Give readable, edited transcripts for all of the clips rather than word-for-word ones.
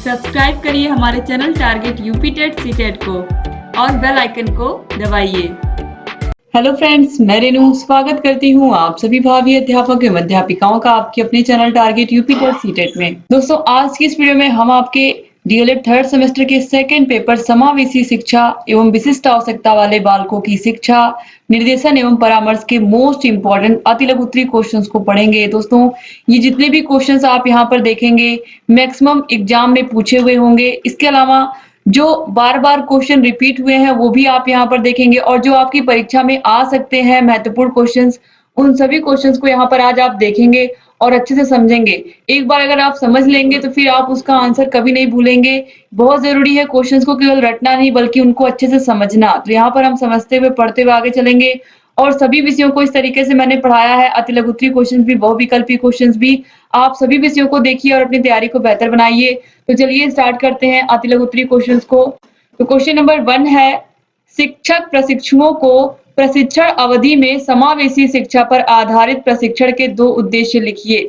Subscribe करिए हमारे channel target UP TET CTET को और बेल आइकन को दबाइए। हेलो फ्रेंड्स, मैं रेनू स्वागत करती हूँ आप सभी भावी अध्यापक एवं अध्यापिकाओं का आपके अपने channel target UP TET CTET में। दोस्तों, आज की इस वीडियो में हम आपके डीएलएड थर्ड सेमेस्टर के सेकंड पेपर समावेशी शिक्षा एवं विशिष्ट आवश्यकता वाले बालकों की शिक्षा, निर्देशन एवं परामर्श के मोस्ट इंपॉर्टेंट अति लघु उत्तरीय क्वेश्चंस को पढ़ेंगे। दोस्तों, ये जितने भी क्वेश्चंस आप यहाँ पर देखेंगे मैक्सिमम एग्जाम में पूछे हुए होंगे। इसके अलावा जो बार बार क्वेश्चन रिपीट हुए हैं वो भी आप यहाँ पर देखेंगे और जो आपकी परीक्षा में आ सकते हैं महत्वपूर्ण क्वेश्चंस, उन सभी क्वेश्चंस को यहाँ पर आज आप देखेंगे और अच्छे से समझेंगे। एक बार अगर आप समझ लेंगे तो फिर आप उसका आंसर कभी नहीं भूलेंगे। बहुत जरूरी है क्वेश्चंस को केवल रटना नहीं बल्कि उनको अच्छे से समझना। तो यहाँ पर हम समझते हुए पढ़ते हुए आगे चलेंगे और सभी विषयों को इस तरीके से मैंने पढ़ाया है, अति लघु उत्तरीय क्वेश्चन भी, बहुविकल्पी क्वेश्चन भी। आप सभी विषयों को देखिए और अपनी तैयारी को बेहतर बनाइए। तो चलिए स्टार्ट करते हैं अति लघु उत्तरीय क्वेश्चन को। तो क्वेश्चन नंबर 1 है, शिक्षक प्रशिक्षुओं को प्रशिक्षण अवधि में समावेशी शिक्षा पर आधारित प्रशिक्षण के 2 उद्देश्य लिखिए।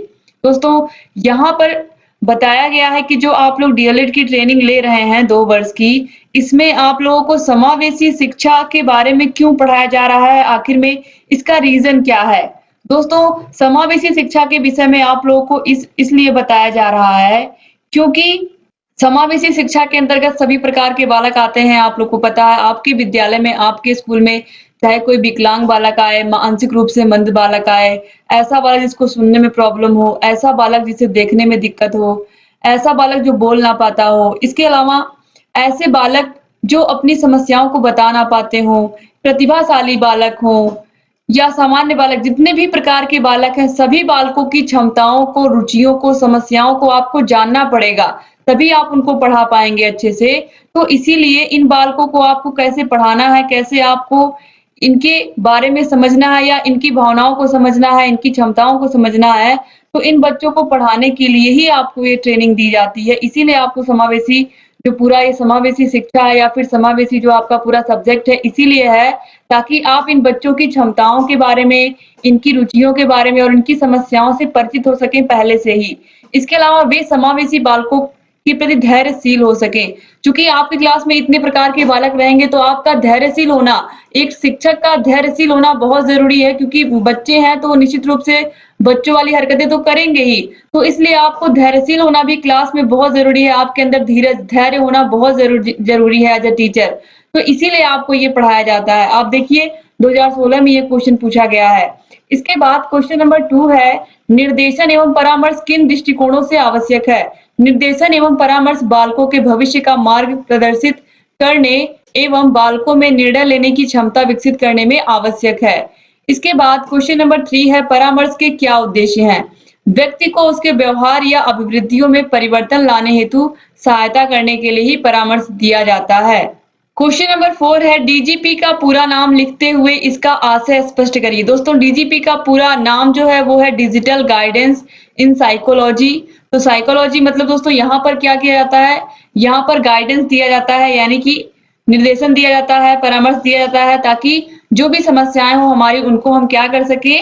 दोस्तों, यहाँ पर बताया गया है कि जो आप लोग डीएलएड की ट्रेनिंग ले रहे हैं 2 वर्ष की, इसमें आप लोगों को समावेशी शिक्षा के बारे में क्यों पढ़ाया जा रहा है, आखिर में इसका रीजन क्या है। दोस्तों, समावेशी शिक्षा के विषय में आप लोगों को इसलिए बताया जा रहा है क्योंकि समावेशी शिक्षा के अंतर्गत सभी प्रकार के बालक आते हैं। आप लोग को पता है, आपके विद्यालय में, आपके स्कूल में चाहे कोई विकलांग बालक आए, मानसिक रूप से मंद बालक आए, ऐसा बालक जिसको सुनने में प्रॉब्लम हो, ऐसा बालक जिसे देखने में दिक्कत हो, ऐसा बालक जो बोल ना पाता हो, इसके अलावा ऐसे बालक जो अपनी समस्याओं को बता ना पाते हो, प्रतिभाशाली बालक हो या सामान्य बालक, जितने भी प्रकार के बालक हैं, सभी बालकों की क्षमताओं को, रुचियों को, समस्याओं को आपको जानना पड़ेगा, तभी आप उनको पढ़ा पाएंगे अच्छे से। तो इसीलिए इन बालकों को आपको कैसे पढ़ाना है, कैसे आपको इनके बारे में समझना है या इनकी भावनाओं को समझना है, इनकी क्षमताओं को समझना है, तो इन बच्चों को पढ़ाने के लिए ही आपको ये ट्रेनिंग दी जाती है। इसीलिए आपको समावेशी जो पूरा ये समावेशी शिक्षा है या फिर समावेशी जो आपका पूरा सब्जेक्ट है, इसीलिए है ताकि आप इन बच्चों की क्षमताओं के बारे में, इनकी रुचियों के बारे में और इनकी समस्याओं से परिचित हो सकें पहले से ही। इसके अलावा वे समावेशी बालकों के प्रति धैर्यशील हो सकें। चूंकि आपकी क्लास में इतने प्रकार के बालक रहेंगे तो आपका धैर्यशील होना, एक शिक्षक का धैर्यशील होना बहुत जरूरी है, क्योंकि बच्चे हैं तो निश्चित रूप से बच्चों वाली हरकतें तो करेंगे ही। तो इसलिए आपको धैर्यशील होना भी क्लास में बहुत जरूरी है। आपके अंदर धीरज, धैर्य होना बहुत जरूरी है एज अ टीचर। तो इसीलिए आपको ये पढ़ाया जाता है। आप देखिए 2016 में ये क्वेश्चन पूछा गया है। इसके बाद क्वेश्चन नंबर 2 है, निर्देशन एवं परामर्श किन दृष्टिकोणों से आवश्यक है। निर्देशन एवं परामर्श बालकों के भविष्य का मार्ग प्रदर्शित करने एवं बालकों में निर्णय लेने की क्षमता विकसित करने में आवश्यक है। इसके बाद क्वेश्चन नंबर 3 है, परामर्श के क्या उद्देश्य हैं। व्यक्ति को उसके व्यवहार या अभिवृत्तियों में परिवर्तन लाने हेतु सहायता करने के लिए ही परामर्श दिया जाता है। क्वेश्चन नंबर 4 है, डीजीपी का पूरा नाम लिखते हुए इसका आशय स्पष्ट करिए। दोस्तों, डीजीपी का पूरा नाम जो है वो है डिजिटल गाइडेंस इन साइकोलॉजी। तो साइकोलॉजी मतलब दोस्तों यहाँ पर क्या किया जाता है, यहाँ पर गाइडेंस दिया जाता है, यानी कि निर्देशन दिया जाता है, परामर्श दिया जाता है, ताकि जो भी समस्याएं हो हमारी उनको हम क्या कर सके,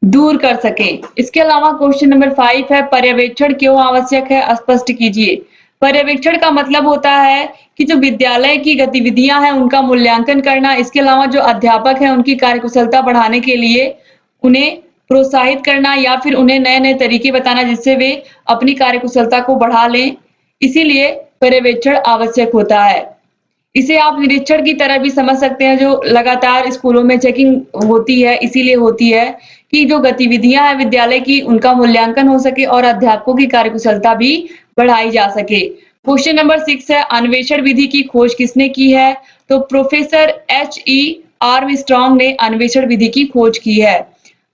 दूर कर सके। इसके अलावा क्वेश्चन नंबर 5 है, पर्यवेक्षण क्यों आवश्यक है, स्पष्ट कीजिए। पर्यवेक्षण का मतलब होता है कि जो विद्यालय की गतिविधियां हैं उनका मूल्यांकन करना। इसके अलावा जो अध्यापक हैं उनकी कार्यकुशलता बढ़ाने के लिए उन्हें प्रोत्साहित करना या फिर उन्हें नए नए तरीके बताना जिससे वे अपनी कार्यकुशलता को बढ़ा लें। इसीलिए पर्यवेक्षण आवश्यक होता है। इसे आप निरीक्षण की तरह भी समझ सकते हैं, जो लगातार स्कूलों में चेकिंग होती है, इसीलिए होती है कि जो गतिविधियां हैं विद्यालय की उनका मूल्यांकन हो सके और अध्यापकों की कार्यकुशलता भी बढ़ाई जा सके। क्वेश्चन नंबर 6 है, अन्वेषण विधि की खोज किसने की है। तो प्रोफेसर H.E. आर्मस्ट्रांग ने अन्वेषण विधि की खोज की है।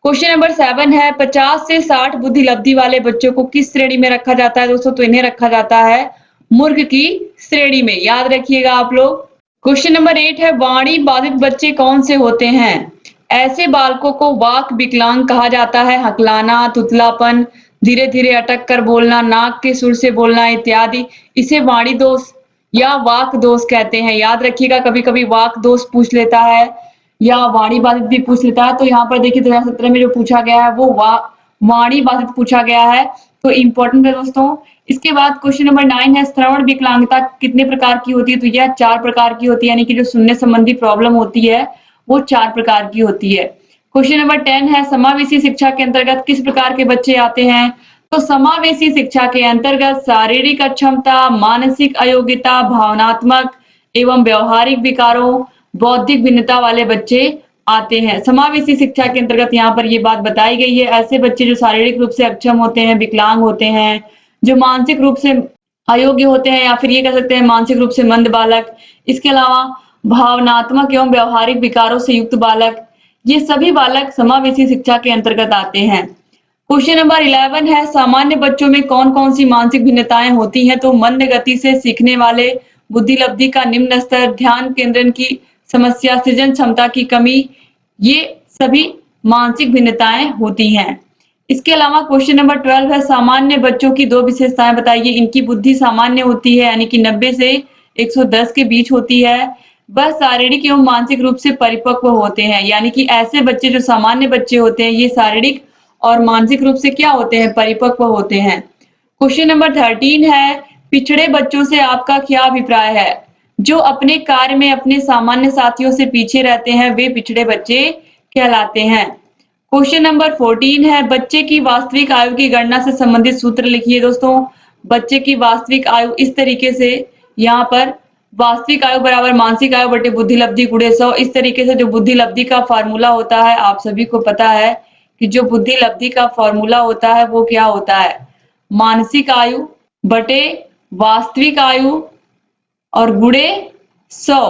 क्वेश्चन नंबर 7 है, 50 से 60 बुद्धि लब्धि वाले बच्चों को किस श्रेणी में रखा जाता है। दोस्तों, तो इन्हें रखा जाता है मूर्ख की श्रेणी में, याद रखिएगा आप लोग। क्वेश्चन नंबर 8 है, वाणी बाधित बच्चे कौन से होते हैं। ऐसे बालकों को वाक विकलांग कहा जाता है। हकलाना, तुतलापन, धीरे धीरे अटक कर बोलना, नाक के सुर से बोलना इत्यादि, इसे वाणी दोष या वाक दोष कहते हैं। याद रखिएगा, कभी कभी वाक दोष पूछ लेता है या वाणी बाधित भी पूछ लेता है। तो यहाँ पर देखिए 2017 में जो पूछा गया है वो वाणी बाधित पूछा गया है। तो इम्पोर्टेंट है दोस्तों, इसके बाद क्वेश्चन नंबर 9 है श्रवण विकलांगता कितने प्रकार की होती है? तो यह 4 प्रकार की होती है, यानी कि जो सुनने संबंधी प्रॉब्लम होती है वो 4 प्रकार की होती है। क्वेश्चन नंबर 10 है समावेशी शिक्षा के अंतर्गत किस प्रकार के बच्चे आते हैं? तो समावेशी शिक्षा के अंतर्गत शारीरिक अक्षमता, मानसिक अयोग्यता, भावनात्मक एवं व्यवहारिक विकारों, बौद्धिक भिन्नता वाले बच्चे आते हैं। समावेशी शिक्षा के अंतर्गत यहाँ पर ये बात बताई गई है, ऐसे बच्चे जो शारीरिक रूप से अक्षम होते हैं, विकलांग होते हैं, जो मानसिक रूप से अयोग्य होते हैं, या फिर ये कह सकते हैं मानसिक रूप से मंद बालक, इसके अलावा भावनात्मक एवं व्यवहारिक विकारों से युक्त बालक, ये सभी बालक समावेशी शिक्षा के अंतर्गत आते हैं। क्वेश्चन नंबर 11 है सामान्य बच्चों में कौन कौन सी मानसिक भिन्नताएं होती हैं? तो मंद गति से सीखने वाले, बुद्धि लब्धि का निम्न स्तर, ध्यान केंद्रण की समस्या, सृजन क्षमता की कमी, ये सभी मानसिक भिन्नताएं होती हैं। इसके अलावा क्वेश्चन नंबर 12 है सामान्य बच्चों की 2 विशेषताएं बताइए। इनकी बुद्धि सामान्य होती है, यानी कि 90 से 110 के बीच होती है। वह शारीरिक एवं मानसिक रूप से परिपक्व होते हैं, यानी कि ऐसे बच्चे जो सामान्य बच्चे होते हैं ये शारीरिक और मानसिक रूप से क्या होते हैं? परिपक्व होते हैं। क्वेश्चन नंबर 13 है पिछड़े बच्चों से आपका क्या अभिप्राय है? जो अपने कार्य में अपने सामान्य साथियों से पीछे रहते हैं वे पिछड़े बच्चे कहलाते हैं। क्वेश्चन नंबर 14 है बच्चे की वास्तविक आयु की गणना से संबंधित सूत्र लिखिए। दोस्तों बच्चे की वास्तविक आयु इस तरीके से यहाँ पर वास्तविक आयु बराबर मानसिक आयु बटे बुद्धि लब्धि गुणे 100, इस तरीके से जो बुद्धि लब्धि का फार्मूला होता है आप सभी को पता है कि जो बुद्धि लब्धि का फॉर्मूला होता है वो क्या होता है? मानसिक आयु बटे वास्तविक आयु और गुणे 100,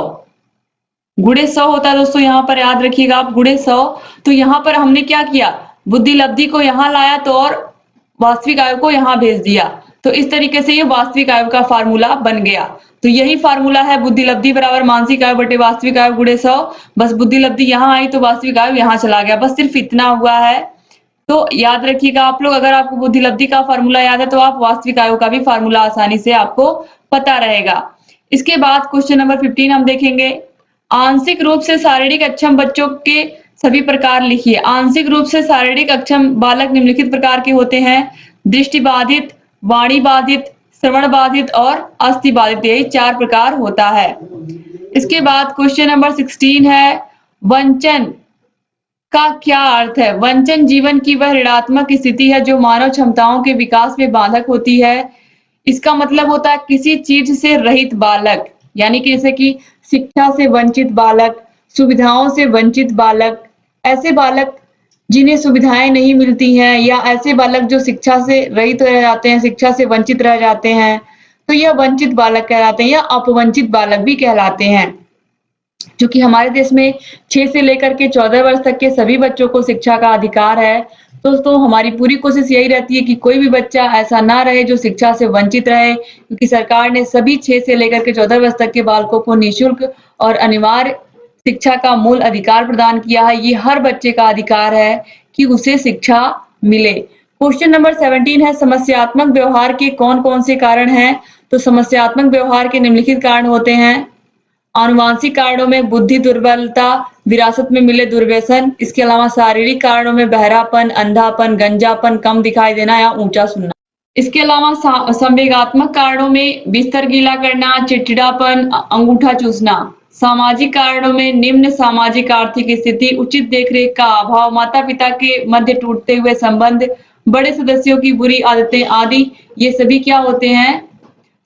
गुणे 100 होता है दोस्तों, यहाँ पर याद रखिएगा आप गुणे 100। तो यहाँ पर हमने क्या किया? बुद्धि लब्धि को यहाँ लाया तो और वास्तविक आयु को यहाँ भेज दिया, तो इस तरीके से ये वास्तविक आयु का फार्मूला बन गया। तो यही फार्मूला है बुद्धि लब्धि बराबर मानसिक आयु बटे वास्तविक आयु गुणे 100। बस बुद्धि लब्धि यहाँ आई तो वास्तविक आयु यहाँ चला गया, बस सिर्फ इतना हुआ है। तो याद रखिएगा आप लोग, अगर आपको बुद्धि लब्धि का फार्मूला याद है तो आप वास्तविक आयु का भी फार्मूला आसानी से आपको पता रहेगा। इसके बाद क्वेश्चन नंबर 15 हम देखेंगे आंशिक रूप से शारीरिक अक्षम बच्चों के सभी प्रकार लिखिए। आंशिक रूप से शारीरिक अक्षम बालक निम्नलिखित प्रकार के होते हैं दृष्टि बाधित, वाणी बाधित, श्रवण बाधित और अस्थि बाधित, यही 4 प्रकार होता है। इसके बाद क्वेश्चन नंबर 16 है वंचन का क्या अर्थ है? वंचन जीवन की वह ऋणात्मक स्थिति है जो मानव क्षमताओं के विकास में बाधक होती है। इसका मतलब होता है किसी चीज से रहित बालक, यानी कि जैसे कि शिक्षा से वंचित बालक, सुविधाओं से वंचित बालक, ऐसे बालक जिन्हें सुविधाएं नहीं मिलती हैं, या ऐसे बालक जो शिक्षा से रहित रह जाते हैं, शिक्षा से वंचित रह जाते हैं, तो यह वंचित बालक कहलाते हैं या अपवंचित बालक भी कहलाते हैं। क्योंकि हमारे देश में 6 से लेकर के 14 वर्ष तक के सभी बच्चों को शिक्षा का अधिकार है। दोस्तों हमारी पूरी कोशिश यही रहती है कि कोई भी बच्चा ऐसा ना रहे जो शिक्षा से वंचित रहे, क्योंकि सरकार ने सभी 6 से लेकर के 14 वर्ष तक के बालकों को निःशुल्क और अनिवार्य शिक्षा का मूल अधिकार प्रदान किया है। ये हर बच्चे का अधिकार है कि उसे शिक्षा मिले। क्वेश्चन नंबर 17 है समस्यात्मक व्यवहार के कौन कौन से कारण हैं? तो समस्यात्मक व्यवहार के निम्नलिखित कारण होते हैं आनुवांशिक कारणों में बुद्धि दुर्बलता, विरासत में मिले दुर्व्यसन, इसके अलावा शारीरिक कारणों में बहरापन, अंधापन, गंजापन, कम दिखाई देना या ऊंचा सुनना। इसके अलावा संवेगात्मक कारणों में बिस्तर गीला करना, चिड़चिड़ापन, अंगूठा चूसना। सामाजिक कारणों में निम्न सामाजिक आर्थिक स्थिति, उचित देखरेख का अभाव, माता पिता के मध्य टूटते हुए संबंध, बड़े सदस्यों की बुरी आदतें आदि, ये सभी क्या होते हैं?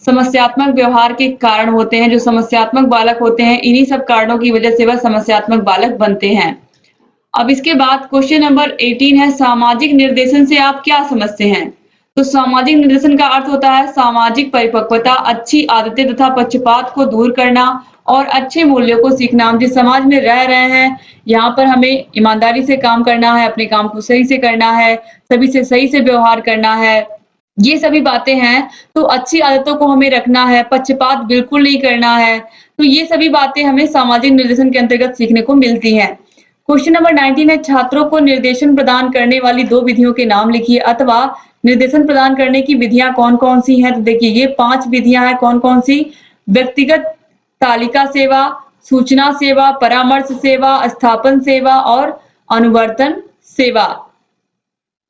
समस्यात्मक व्यवहार के कारण होते हैं। जो समस्यात्मक बालक होते हैं इन्हीं सब कारणों की वजह से वह समस्यात्मक बालक बनते हैं। अब इसके बाद क्वेश्चन नंबर 18 है सामाजिक निर्देशन से आप क्या समझते हैं? तो सामाजिक निर्देशन का अर्थ होता है सामाजिक परिपक्वता, अच्छी आदतें तथा पक्षपात को दूर करना और अच्छे मूल्यों को सीखना। हम जिस समाज में रह रहे हैं यहाँ पर हमें ईमानदारी से काम करना है, अपने काम को सही से करना है, सभी से सही से व्यवहार करना है, ये सभी बातें हैं। तो अच्छी आदतों को हमें रखना है, पक्षपात बिल्कुल नहीं करना है। तो ये सभी बातें हमें सामाजिक निर्देशन के अंतर्गत सीखने को मिलती हैं। क्वेश्चन नंबर 19 है छात्रों को निर्देशन प्रदान करने वाली 2 विधियों के नाम लिखिए, अथवा निर्देशन प्रदान करने की विधियां कौन कौन सी हैं? तो देखिए ये 5 विधियां हैं। कौन कौन सी? व्यक्तिगत तालिका सेवा, सूचना सेवा, परामर्श सेवा, स्थापन सेवा और अनुवर्तन सेवा।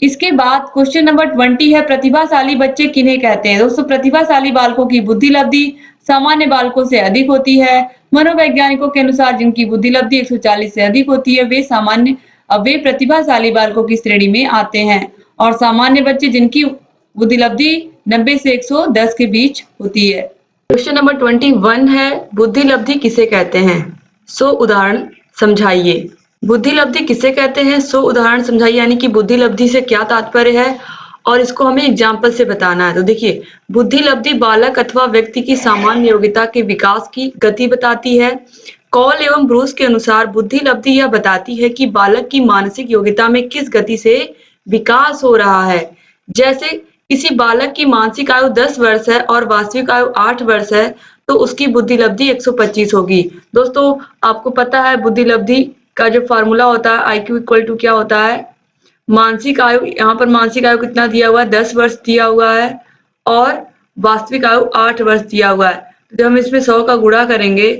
इसके बाद क्वेश्चन नंबर 20 है, प्रतिभाशाली बच्चे किन्हें कहते हैं। दोस्तों, प्रतिभाशाली बालकों की बुद्धि लब्धि सामान्य बालकों से अधिक होती है। मनोवैज्ञानिकों के अनुसार जिनकी बुद्धि लब्धि 140 से अधिक होती है वे प्रतिभाशाली बालकों की श्रेणी में आते हैं, और सामान्य बच्चे जिनकी बुद्धि लब्धि 90 से 110 के बीच होती है। क्वेश्चन नंबर 21 है, बुद्धि लब्धि किसे कहते हैं, सो उदाहरण समझाइए। बुद्धि लब्धि किसे कहते हैं, सो उदाहरण समझाइए, यानी कि बुद्धि लब्धि से क्या तात्पर्य है और इसको हमें एग्जाम्पल से बताना है। तो देखिए, बुद्धि लब्धि बालक अथवा व्यक्ति की सामान्य योग्यता के विकास की गति बताती है। कॉल एवं ब्रूस के अनुसार बुद्धि लब्धि यह बताती है कि बालक की मानसिक योग्यता में किस गति से विकास हो रहा है। जैसे किसी बालक की मानसिक आयु 10 वर्ष है और वास्तविक आयु 8 वर्ष है, तो उसकी बुद्धि लब्धि 125 होगी। दोस्तों, आपको पता है बुद्धि लब्धि का जो फॉर्मूला होता है, IQ इक्वल टू क्या होता है, मानसिक आयु, यहाँ पर मानसिक आयु कितना दिया हुआ है, 10 वर्ष दिया हुआ है और वास्तविक आयु 8 वर्ष दिया हुआ है। जब हम इसमें 100 का गुणा करेंगे,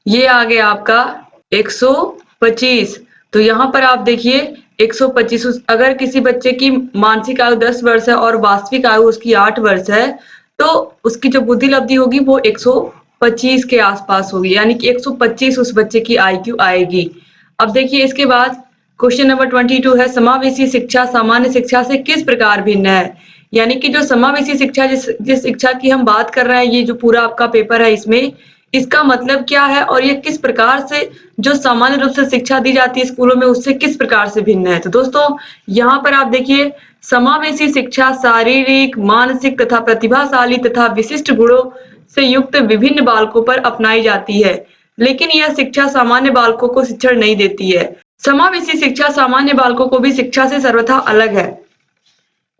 ये आ गया आपका 125। तो यहाँ पर आप देखिए 125, अगर किसी बच्चे की मानसिक आयु 10 वर्ष है और वास्तविक आयु उसकी 8 वर्ष है, तो उसकी जो बुद्धि लब्धि होगी वो 125 के आसपास होगी, यानी कि 125 उस बच्चे की IQ आएगी। अब देखिए इसके बाद क्वेश्चन नंबर 22 है, समावेशी शिक्षा सामान्य शिक्षा से किस प्रकार भिन्न है। यानी कि जो समावेशी शिक्षा जिस शिक्षा की हम बात कर रहे हैं, ये जो पूरा आपका पेपर है इसमें इसका मतलब क्या है और ये किस प्रकार से जो सामान्य रूप से शिक्षा दी जाती है स्कूलों में उससे किस प्रकार से भिन्न है। तो दोस्तों, यहाँ पर आप देखिए, समावेशी शिक्षा शारीरिक, मानसिक तथा प्रतिभाशाली तथा विशिष्ट गुणों से युक्त विभिन्न बालकों पर अपनाई जाती है, लेकिन यह शिक्षा सामान्य बालकों को शिक्षण नहीं देती है। समावेशी शिक्षा सामान्य बालकों को भी शिक्षा से सर्वथा अलग है।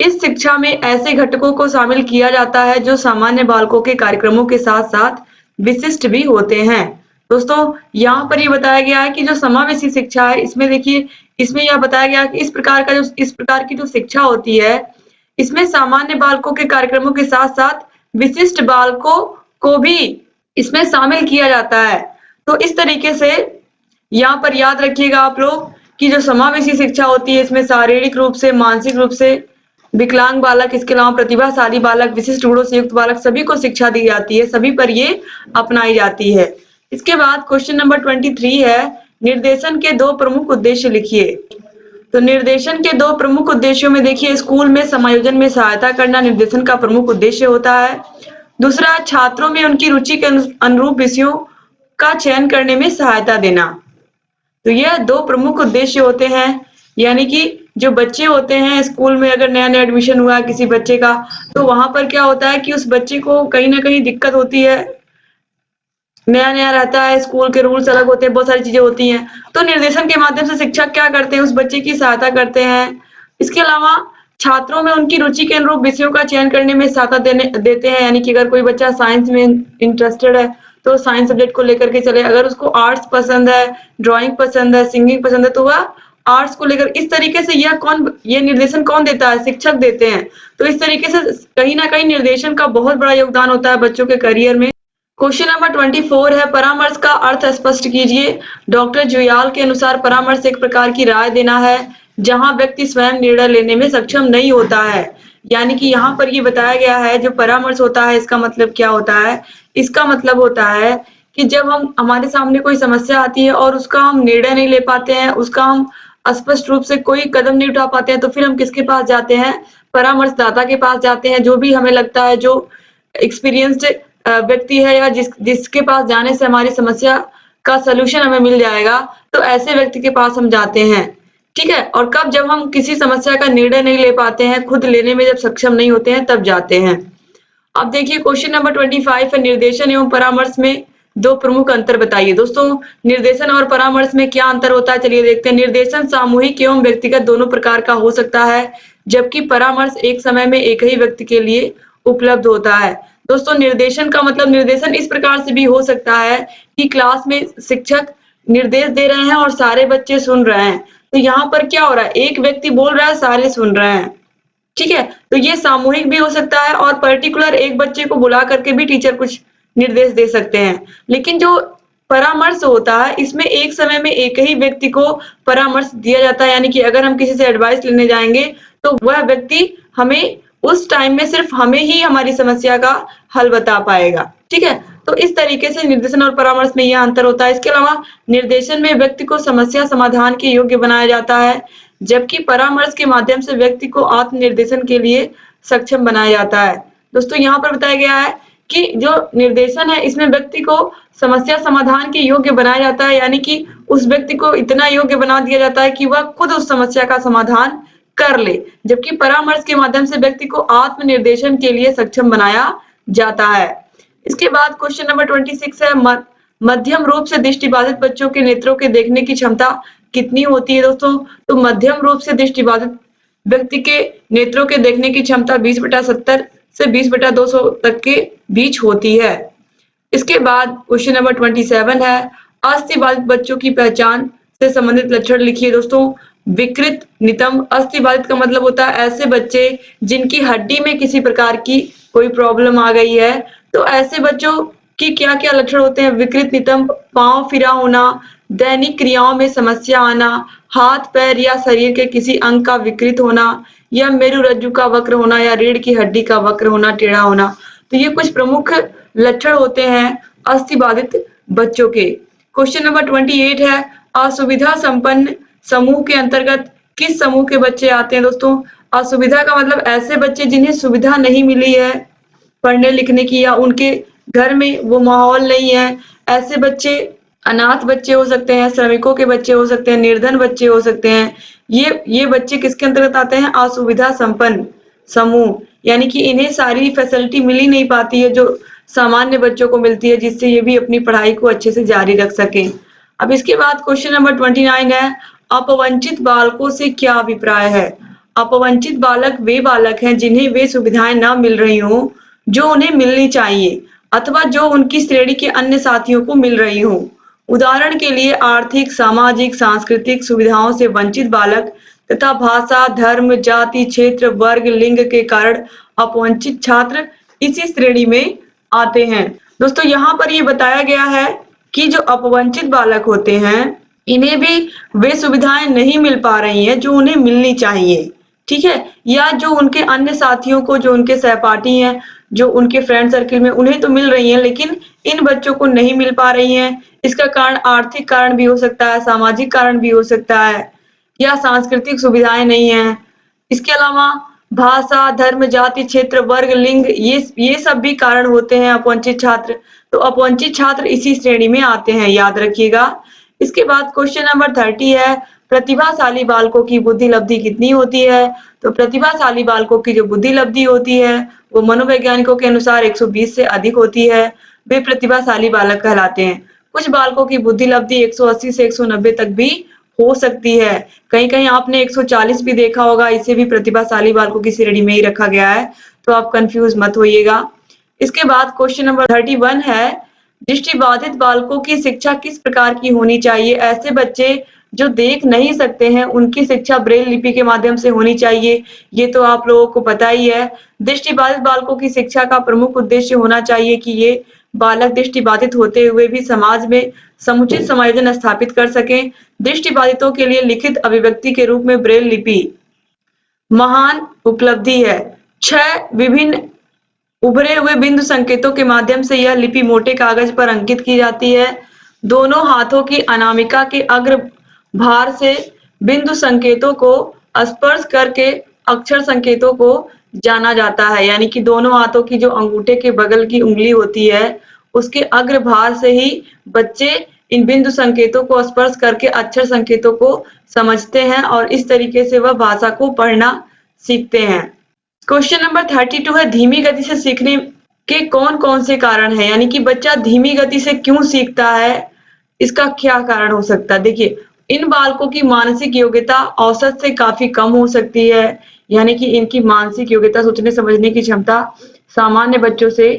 इस शिक्षा में ऐसे घटकों को शामिल किया जाता है जो सामान्य बालकों के कार्यक्रमों के साथ साथ विशिष्ट भी होते हैं। दोस्तों, यहाँ पर ये बताया गया है कि जो समावेशी शिक्षा है, इसमें देखिए, इसमें यह बताया गया है कि इस प्रकार की जो शिक्षा होती है, इसमें सामान्य बालकों के कार्यक्रमों के साथ साथ विशिष्ट बालकों को भी इसमें शामिल किया जाता है। तो इस तरीके से यहाँ पर याद रखिएगा आप लोग कि जो समावेशी शिक्षा होती है, इसमें शारीरिक रूप से, मानसिक रूप से विकलांग बालक, इसके अलावा प्रतिभाशाली बालक, विशिष्ट गुणों से युक्त बालक, सभी को शिक्षा दी जाती है, सभी पर ये अपनाई जाती है। इसके बाद क्वेश्चन नंबर 23 है, निर्देशन के 2 प्रमुख उद्देश्य लिखिए। तो निर्देशन के 2 प्रमुख उद्देश्यों में देखिए, स्कूल में समायोजन में सहायता करना निर्देशन का प्रमुख उद्देश्य होता है। दूसरा, छात्रों में उनकी रुचि के अनुरूप विषयों का चयन करने में सहायता देना। तो यह 2 प्रमुख उद्देश्य होते हैं, यानी कि जो बच्चे होते हैं स्कूल में, अगर नया एडमिशन हुआ है किसी बच्चे का, तो वहां पर क्या होता है कि उस बच्चे को कहीं ना कहीं दिक्कत होती है, नया रहता है, स्कूल के रूल्स अलग होते हैं, बहुत सारी चीजें होती हैं। तो निर्देशन के माध्यम से शिक्षक क्या करते हैं, उस बच्चे की सहायता करते हैं। इसके अलावा छात्रों में उनकी रुचि के अनुरूप विषयों का चयन करने में सहायता देते हैं, यानी कि अगर कोई बच्चा साइंस में इंटरेस्टेड है तो साइंस सब्जेक्ट को लेकर के चले, अगर उसको आर्ट्स पसंद है, ड्राइंग पसंद है, सिंगिंग पसंद है, तो वह आर्ट्स को लेकर, इस तरीके से ये निर्देशन कौन देता है, शिक्षक देते हैं। तो इस तरीके से कहीं ना कहीं निर्देशन का बहुत बड़ा योगदान होता है बच्चों के करियर में। क्वेश्चन नंबर 24 है, परामर्श का अर्थ स्पष्ट कीजिए। डॉक्टर जुयाल के अनुसार परामर्श एक प्रकार की राय देना है जहां व्यक्ति स्वयं निर्णय लेने में सक्षम नहीं होता है। यानी कि यहाँ पर ये बताया गया है, जो परामर्श होता है इसका मतलब क्या होता है, इसका मतलब होता है कि जब हमारे सामने कोई समस्या आती है और उसका हम निर्णय नहीं ले पाते हैं, उसका हम स्पष्ट रूप से कोई कदम नहीं उठा पाते हैं, तो फिर हम किसके पास जाते हैं, परामर्शदाता के पास जाते हैं। जो भी हमें लगता है जो एक्सपीरियंस्ड व्यक्ति है या जिसके पास जाने से हमारी समस्या का सलूशन हमें मिल जाएगा, तो ऐसे व्यक्ति के पास हम जाते हैं। ठीक है, और कब, जब हम किसी समस्या का निर्णय नहीं ले पाते हैं, खुद लेने में जब सक्षम नहीं होते हैं, तब जाते हैं। अब देखिए क्वेश्चन नंबर 25 है, निर्देशन एवं परामर्श में 2 प्रमुख अंतर बताइए। दोस्तों, निर्देशन और परामर्श में क्या अंतर होता है, चलिए देखते हैं। निर्देशन सामूहिक एवं व्यक्तिगत दोनों प्रकार का हो सकता है, जबकि परामर्श एक समय में एक ही व्यक्ति के लिए उपलब्ध होता है। दोस्तों, निर्देशन का मतलब, निर्देशन इस प्रकार से भी हो सकता है कि क्लास में शिक्षक निर्देश दे रहे हैं और सारे बच्चे सुन रहे हैं। तो यहाँ पर क्या हो रहा है, एक व्यक्ति बोल रहा है, सारे सुन रहे हैं। ठीक है, तो ये सामूहिक भी हो सकता है और पर्टिकुलर एक बच्चे को बुला करके भी टीचर कुछ निर्देश दे सकते हैं। लेकिन जो परामर्श होता है, इसमें एक समय में एक ही व्यक्ति को परामर्श दिया जाता है, यानी कि अगर हम किसी से एडवाइस लेने जाएंगे तो वह व्यक्ति हमें उस टाइम में सिर्फ हमें ही हमारी समस्या का हल बता पाएगा। ठीक है, तो इस तरीके से निर्देशन और परामर्श में यह अंतर होता है। इसके अलावा निर्देशन में व्यक्ति को समस्या समाधान के योग्य बनाया जाता है, जबकि परामर्श के माध्यम से व्यक्ति को आत्मनिर्देशन के लिए सक्षम बनाया जाता है। दोस्तों यहाँ पर बताया गया है कि जो निर्देशन है इसमें व्यक्ति को समस्या समाधान के योग्य बनाया जाता है, यानी कि उस व्यक्ति को इतना योग्य बना दिया जाता है कि वह खुद उस समस्या का समाधान कर ले, जबकि परामर्श के माध्यम से व्यक्ति को आत्मनिर्देशन के लिए सक्षम बनाया जाता है। इसके बाद क्वेश्चन नंबर 26 है, मध्यम रूप से दृष्टिबाधित बच्चों के नेत्रों के देखने की क्षमता कितनी होती है दोस्तों? तो मध्यम रूप से दृष्टिबाधित व्यक्ति के नेत्रों के देखने की क्षमता 20/70 से 20/200 तक के बीच होती है। इसके बाद क्वेश्चन नंबर 27 है, अस्थिबाधित बच्चों की पहचान से संबंधित लक्षण लिखिए दोस्तों। विकृत नितंब, अस्थिबाधित का मतलब होता है ऐसे बच्चे जिनकी हड्डी में किसी प्रकार की कोई प्रॉब्लम आ गई है। तो ऐसे बच्चों की क्या क्या लक्षण होते हैं? विकृत नितंब, पांव फिरा होना, दैनिक क्रियाओं में समस्या आना, हाथ पैर या शरीर के किसी अंग का विकृत होना, या मेरुरज्जु का वक्र होना, या रीढ़ की हड्डी का वक्र होना, टेढ़ा होना। तो ये कुछ प्रमुख लक्षण होते हैं अस्थिबाधित बच्चों के। क्वेश्चन नंबर 28 है, असुविधा संपन्न समूह के अंतर्गत किस समूह के बच्चे आते हैं दोस्तों? असुविधा का मतलब ऐसे बच्चे जिन्हें सुविधा नहीं मिली है पढ़ने लिखने की, या उनके घर में वो माहौल नहीं है। ऐसे बच्चे अनाथ बच्चे हो सकते हैं, श्रमिकों के बच्चे हो सकते हैं, निर्धन बच्चे हो सकते हैं। ये बच्चे किसके अंतर्गत आते हैं? असुविधा संपन्न समूह, यानी कि इन्हें सारी फैसिलिटी मिल ही नहीं पाती है जो सामान्य बच्चों को मिलती है, जिससे ये भी अपनी पढ़ाई को अच्छे से जारी रख सके। अब इसके बाद क्वेश्चन नंबर 29 है, अपवंचित बालकों से क्या अभिप्राय है? अपवंचित बालक वे बालक हैं जिन्हें वे सुविधाएं न मिल रही हों जो उन्हें मिलनी चाहिए, अथवा जो उनकी श्रेणी के अन्य साथियों को मिल रही हो। उदाहरण के लिए आर्थिक, सामाजिक, सांस्कृतिक सुविधाओं से वंचित बालक तथा भाषा, धर्म, जाति, क्षेत्र, वर्ग, लिंग के कारण अपवंचित छात्र इसी श्रेणी में आते हैं। दोस्तों यहाँ पर ये बताया गया है कि जो अपवंचित बालक होते हैं इन्हें भी वे सुविधाएं नहीं मिल पा रही हैं जो उन्हें मिलनी चाहिए। ठीक है, या जो उनके अन्य साथियों को, जो उनके सहपाठी हैं, जो उनके फ्रेंड सर्किल में, उन्हें तो मिल रही हैं लेकिन इन बच्चों को नहीं मिल पा रही हैं। इसका कारण आर्थिक कारण भी हो सकता है, सामाजिक कारण भी हो सकता है, या सांस्कृतिक सुविधाएं नहीं है। इसके अलावा भाषा, धर्म, जाति, क्षेत्र, वर्ग, लिंग, ये सब भी कारण होते हैं अपवंचित छात्र। तो अपवंचित छात्र इसी श्रेणी में आते हैं, याद रखिएगा। इसके बाद क्वेश्चन नंबर 30 है, प्रतिभाशाली बालकों की बुद्धि लब्धि कितनी होती है? तो प्रतिभाशाली बालकों की जो बुद्धि लब्धि होती है वो मनोवैज्ञानिकों के अनुसार 120 से अधिक होती है। वे प्रतिभाशाली बालक कहलाते हैं। कुछ बालकों की बुद्धि लब्धि 180 से 190 तक भी हो सकती है। कहीं कहीं आपने 140 भी देखा होगा, इसे भी प्रतिभाशाली बालकों की श्रेणी में ही रखा गया है, तो आप कंफ्यूज मत होइएगा। इसके बाद क्वेश्चन नंबर 31 है, दृष्टिबाधित बालकों की शिक्षा किस प्रकार की होनी चाहिए? ऐसे बच्चे जो देख नहीं सकते हैं उनकी शिक्षा ब्रेल लिपि के माध्यम से होनी चाहिए, ये तो आप लोगों को पता ही है। दृष्टिबाधित बालकों की शिक्षा का प्रमुख उद्देश्य होना चाहिए कि ये बालक दृष्टिबाधित होते हुए भी समाज में समुचित समायोजन स्थापित कर सकें। दृष्टिबाधितों के लिए लिखित अभिव्यक्ति के रूप में ब्रेल लिपि महान उपलब्धि है। 6 विभिन्न उभरे हुए बिंदु संकेतों के माध्यम से यह लिपि मोटे कागज पर अंकित की जाती है। दोनों हाथों की अनामिका के अग्र भार से बिंदु संकेतों को स्पर्श करके अक्षर संकेतों को जाना जाता है, यानी कि दोनों हाथों की जो अंगूठे के बगल की उंगली होती है उसके अग्र भार से ही बच्चे इन बिंदु संकेतों को स्पर्श करके अक्षर संकेतों को समझते हैं और इस तरीके से वह भाषा को पढ़ना सीखते हैं। क्वेश्चन नंबर 32 है, धीमी गति से सीखने के कौन कौन से कारण है? यानी कि बच्चा धीमी गति से क्यों सीखता है, इसका क्या कारण हो सकता है? देखिए, इन बालकों की मानसिक योग्यता औसत से काफी कम हो सकती है, यानी कि इनकी मानसिक योग्यता, सोचने समझने की क्षमता सामान्य बच्चों से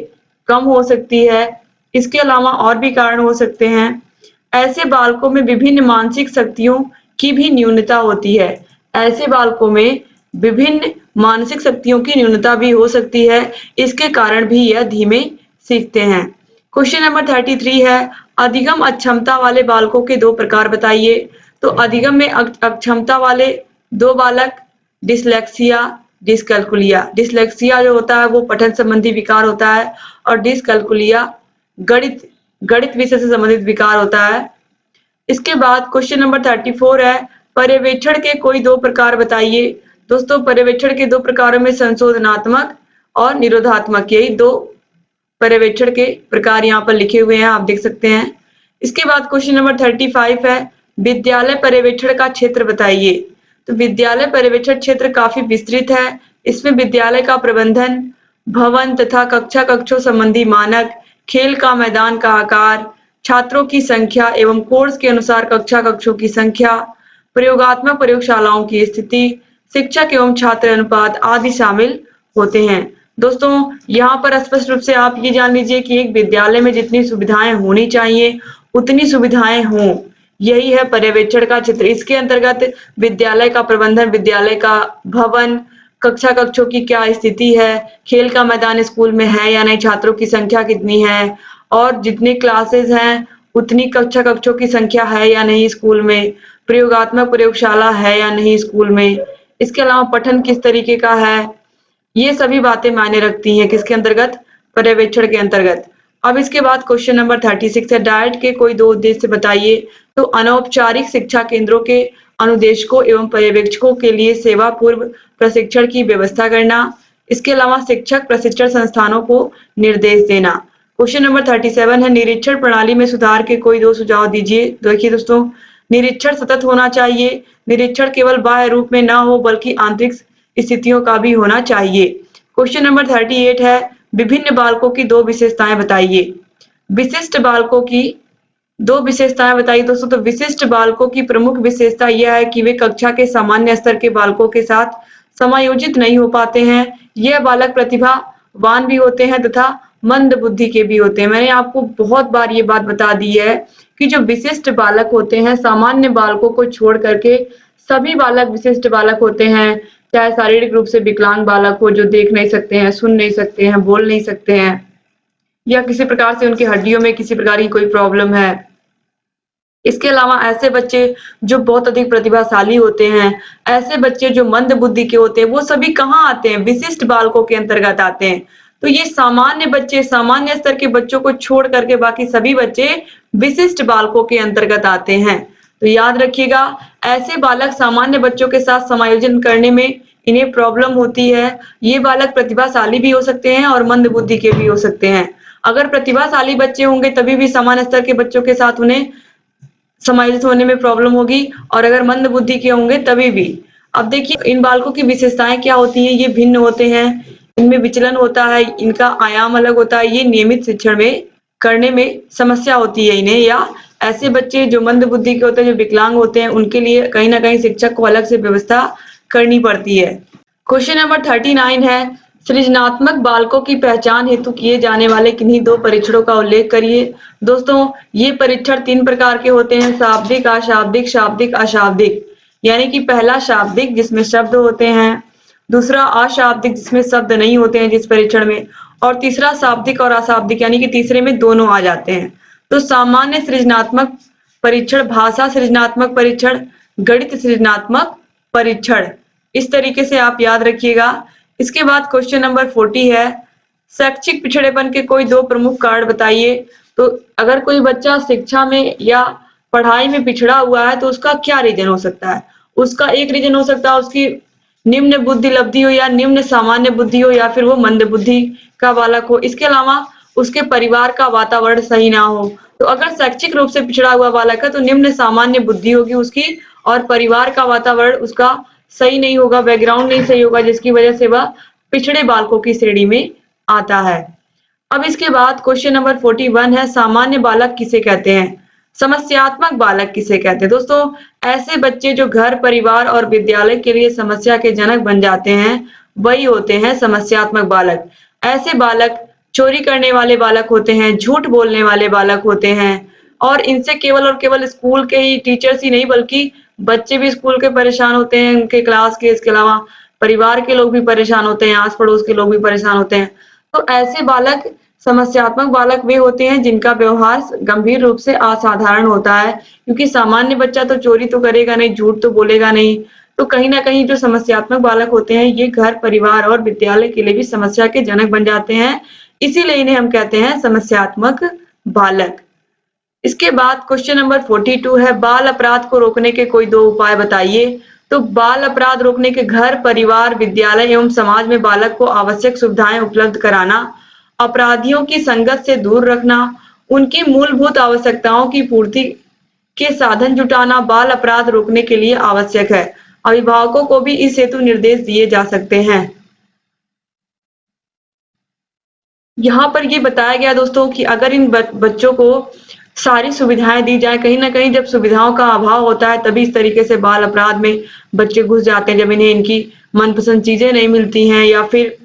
कम हो सकती है। इसके अलावा और भी कारण हो सकते हैं। ऐसे बालकों में विभिन्न मानसिक शक्तियों की भी न्यूनता होती है। ऐसे बालकों में विभिन्न मानसिक शक्तियों की न्यूनता भी हो सकती है, इसके कारण भी यह धीमे सीखते हैं। क्वेश्चन नंबर 33 है, अधिगम अक्षमता वाले बालकों के दो प्रकार बताइए। तो अधिगम में अक्षमता वाले दो बालक डिसलेक्सिया, डिसकैलकुलिया। डिसलेक्सिया जो होता है वो पठन संबंधी विकार होता है और डिसकैलकुलिया गणित गणित विषय से संबंधित विकार होता है। इसके बाद क्वेश्चन नंबर 34 है, पर्यवेक्षण के कोई दो प्रकार बताइए। दोस्तों पर्यवेक्षण के दो प्रकारों में संशोधनात्मक और निरोधात्मक, यही दो पर्यवेक्षण के प्रकार यहाँ पर लिखे हुए हैं, आप देख सकते हैं। इसके बाद क्वेश्चन नंबर 35 है, विद्यालय पर्यवेक्षण का क्षेत्र बताइए। तो विद्यालय पर्यवेक्षण क्षेत्र काफी विस्तृत है। इसमें विद्यालय का प्रबंधन, भवन तथा कक्षा कक्षों संबंधी मानक, खेल का मैदान का आकार, छात्रों की संख्या एवं कोर्स के अनुसार कक्षा कक्षों की संख्या, प्रयोगात्मक प्रयोगशालाओं की स्थिति, शिक्षक एवं छात्र अनुपात आदि शामिल होते हैं। दोस्तों यहाँ पर स्पष्ट रूप से आप ये जान लीजिए कि एक विद्यालय में जितनी सुविधाएं होनी चाहिए उतनी सुविधाएं हों, यही है पर्यवेक्षण का चित्र। इसके अंतर्गत विद्यालय का प्रबंधन, विद्यालय का भवन, कक्षा कक्षों की क्या स्थिति है, खेल का मैदान स्कूल में है या नहीं, छात्रों की संख्या कितनी है और जितनी क्लासेस हैं उतनी कक्षा कक्षों की संख्या है या नहीं स्कूल में, प्रयोगात्मक प्रयोगशाला है या नहीं स्कूल में, इसके अलावा पठन किस तरीके का है, ये सभी बातें मायने रखती हैं किसके अंतर्गत, पर्यवेक्षण के अंतर्गत। अब इसके बाद क्वेश्चन नंबर 36 है, डाइट के कोई दो उद्देश्य बताइए। तो अनौपचारिक शिक्षा केंद्रों के अनुदेशकों एवं पर्यवेक्षकों के लिए सेवा पूर्व प्रशिक्षण की व्यवस्था करना, इसके अलावा शिक्षक प्रशिक्षण संस्थानों को निर्देश देना। क्वेश्चन नंबर 37 है, निरीक्षण प्रणाली में सुधार के कोई दो सुझाव दीजिए। देखिए दोस्तों, निरीक्षण सतत होना चाहिए, निरीक्षण केवल बाह्य रूप में ना हो बल्कि आंतरिक स्थितियों का भी होना चाहिए। क्वेश्चन नंबर 38 है, विभिन्न बालकों की दो विशेषताएं बताइए। विशिष्ट बालकों की दो विशेषताएं बताइए। दोस्तों तो विशिष्ट बालकों की प्रमुख विशेषता यह है कि वे कक्षा के सामान्य स्तर के बालकों के साथ समायोजित नहीं हो पाते हैं। यह बालक प्रतिभावान भी होते हैं तथा मंद बुद्धि के भी होते हैं। मैंने आपको बहुत बार ये बात बता दी है कि जो विशिष्ट बालक होते हैं, सामान्य बालकों को छोड़ करके सभी बालक विशिष्ट बालक होते हैं। चाहे शारीरिक रूप से विकलांग बालक हो जो देख नहीं सकते हैं, सुन नहीं सकते हैं, बोल नहीं सकते हैं, या किसी प्रकार से उनकी हड्डियों में किसी प्रकार की कोई प्रॉब्लम है। इसके अलावा ऐसे बच्चे जो बहुत अधिक प्रतिभाशाली होते हैं, ऐसे बच्चे जो मंद बुद्धि के होते हैं, वो सभी कहाँ आते हैं, विशिष्ट बालकों के अंतर्गत आते हैं। तो ये सामान्य बच्चे, सामान्य स्तर के बच्चों को छोड़ करके बाकी सभी बच्चे विशिष्ट बालकों के अंतर्गत आते हैं। तो याद रखिएगा, ऐसे बालक सामान्य बच्चों के साथ समायोजन करने में इन्हें प्रॉब्लम होती है। ये बालक प्रतिभाशाली भी हो सकते हैं और मंद बुद्धि के भी हो सकते हैं। अगर प्रतिभाशाली बच्चे होंगे तभी भी सामान्य स्तर के बच्चों के साथ उन्हें समायोजित होने में प्रॉब्लम होगी, और अगर मंद बुद्धि के होंगे तभी भी। अब देखिए इन बालकों की विशेषताएं क्या होती हैं। ये भिन्न होते हैं, इनमें विचलन होता है, इनका आयाम अलग होता है, ये नियमित शिक्षण में करने में समस्या होती है इन्हें, या ऐसे बच्चे जो मंद बुद्धि के होते हैं, जो विकलांग होते हैं, उनके लिए कहीं ना कहीं शिक्षक को अलग से व्यवस्था करनी पड़ती है। क्वेश्चन नंबर 39 है, सृजनात्मक बालकों की पहचान हेतु किए जाने वाले किन्हीं दो परीक्षणों का उल्लेख करिए। दोस्तों ये परीक्षण तीन प्रकार के होते हैं, शाब्दिक, अशाब्दिक, शाब्दिक, अशाब्दिक। यानी कि पहला शाब्दिक जिसमें शब्द होते हैं, दूसरा अशाब्दिक जिसमें शब्द नहीं होते हैं जिस परीक्षण में, और तीसरा शाब्दिक और अशाब्दिक यानी कि तीसरे में दोनों आ जाते हैं। तो सामान्य सृजनात्मक परीक्षण, भाषा सृजनात्मक परीक्षण, गणित सृजनात्मक परीक्षण, इस तरीके से आप याद रखिएगा। इसके बाद क्वेश्चन नंबर 40 है, शैक्षिक पिछड़ेपन के कोई दो प्रमुख कारण बताइए। तो अगर कोई बच्चा शिक्षा में या पढ़ाई में पिछड़ा हुआ है तो उसका क्या रीजन हो सकता है। उसका एक रीजन हो सकता है उसकी निम्न बुद्धि लब्धि हो या निम्न सामान्य बुद्धि हो, या फिर वो मंद बुद्धि का बालक हो। इसके अलावा उसके परिवार का वातावरण सही ना हो। तो अगर शैक्षिक रूप से पिछड़ा हुआ बालक है तो निम्न सामान्य बुद्धि होगी उसकी, और परिवार का वातावरण उसका सही नहीं होगा, बैकग्राउंड नहीं सही होगा, जिसकी वजह से वह पिछड़े बालकों की श्रेणी में आता है। अब इसके बाद क्वेश्चन नंबर 41 है, सामान्य बालक किसे कहते हैं, समस्यात्मक बालक किसे कहते हैं। दोस्तों ऐसे बच्चे जो घर, परिवार और विद्यालय के लिए समस्या के जनक बन जाते हैं वही होते हैं समस्यात्मक बालक। ऐसे बालक चोरी करने वाले बालक होते हैं, झूठ बोलने वाले बालक होते हैं, और इनसे केवल और केवल स्कूल के ही टीचर्स ही नहीं बल्कि बच्चे भी स्कूल के परेशान होते हैं, उनके क्लास के। इसके अलावा परिवार के लोग भी परेशान होते हैं, आस पड़ोस के लोग भी परेशान होते हैं। तो ऐसे बालक समस्यात्मक बालक वे होते हैं जिनका व्यवहार गंभीर रूप से असाधारण होता है, क्योंकि सामान्य बच्चा तो चोरी तो करेगा नहीं, झूठ तो बोलेगा नहीं। तो कहीं न कहीं जो समस्यात्मक बालक होते हैं, ये घर, परिवार और विद्यालय के लिए भी समस्या के जनक बन जाते हैं। इसीलिए इन्हें हम कहते हैं समस्यात्मक बालक। इसके बाद क्वेश्चन नंबर 42 है, बाल अपराध को रोकने के कोई 2 उपाय बताइए। तो बाल अपराध रोकने के घर, परिवार, विद्यालय एवं समाज में बालक को आवश्यक सुविधाएं उपलब्ध कराना, अपराधियों की संगत से दूर रखना, उनकी मूलभूत आवश्यकताओं की पूर्ति के साधन जुटाना बाल अपराध रोकने के लिए आवश्यक है। अभिभावकों को भी इस हेतु निर्देश दिए जा सकते हैं। यहाँ पर ये बताया गया दोस्तों कि अगर इन बच्चों को सारी सुविधाएं दी जाए, कहीं ना कहीं जब सुविधाओं का अभाव होता है तभी इस तरीके से बाल अपराध में बच्चे घुस जाते हैं, जब इन्हें इनकी मनपसंद चीजें नहीं मिलती हैं या फिर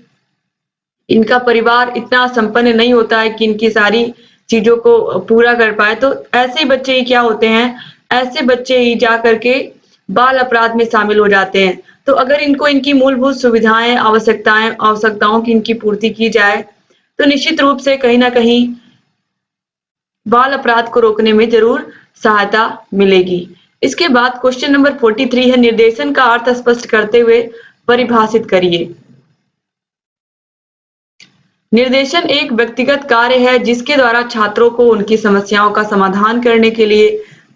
इनका परिवार इतना संपन्न नहीं होता है कि इनकी सारी चीजों को पूरा कर पाए। तो ऐसे ही बच्चे ही क्या होते हैं, ऐसे बच्चे ही जा करके बाल अपराध में शामिल हो जाते हैं। तो अगर इनको इनकी मूलभूत सुविधाएं, आवश्यकताओं की इनकी पूर्ति की जाए तो निश्चित रूप से कहीं ना कहीं बाल अपराध को रोकने में जरूर सहायता मिलेगी। इसके बाद क्वेश्चन नंबर 43 है, निर्देशन का अर्थ स्पष्ट करते हुए परिभाषित करिए। निर्देशन एक व्यक्तिगत कार्य है जिसके द्वारा छात्रों को उनकी समस्याओं का समाधान करने के लिए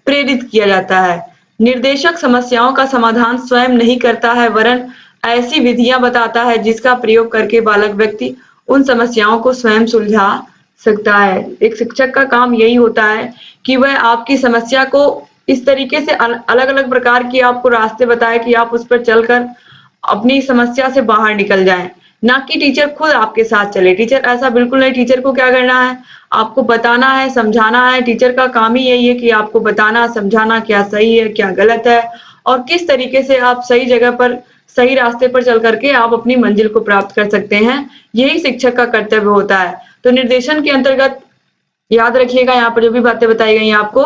प्रेरित किया जाता है। निर्देशक समस्याओं का समाधान स्वयं नहीं करता है, वरन ऐसी विधियां बताता है जिसका प्रयोग करके बालक व्यक्ति उन समस्याओं को स्वयं सुलझा सकता है। एक शिक्षक का काम यही होता है कि वह आपकी समस्या को इस तरीके से अलग अलग प्रकार की आपको रास्ते बताए कि आप उस पर चलकर अपनी समस्या से बाहर निकल जाएं, ना कि टीचर खुद आपके साथ चले। टीचर ऐसा बिल्कुल नहीं, टीचर को क्या करना है, आपको बताना है, समझाना है। टीचर का काम ही यही है कि आपको बताना, समझाना क्या सही है, क्या गलत है और किस तरीके से आप सही जगह पर, सही रास्ते पर चल करके आप अपनी मंजिल को प्राप्त कर सकते हैं। यही शिक्षक का कर्तव्य होता है। तो निर्देशन के अंतर्गत याद रखिएगा यहाँ पर जो भी बातें बताई गई आपको।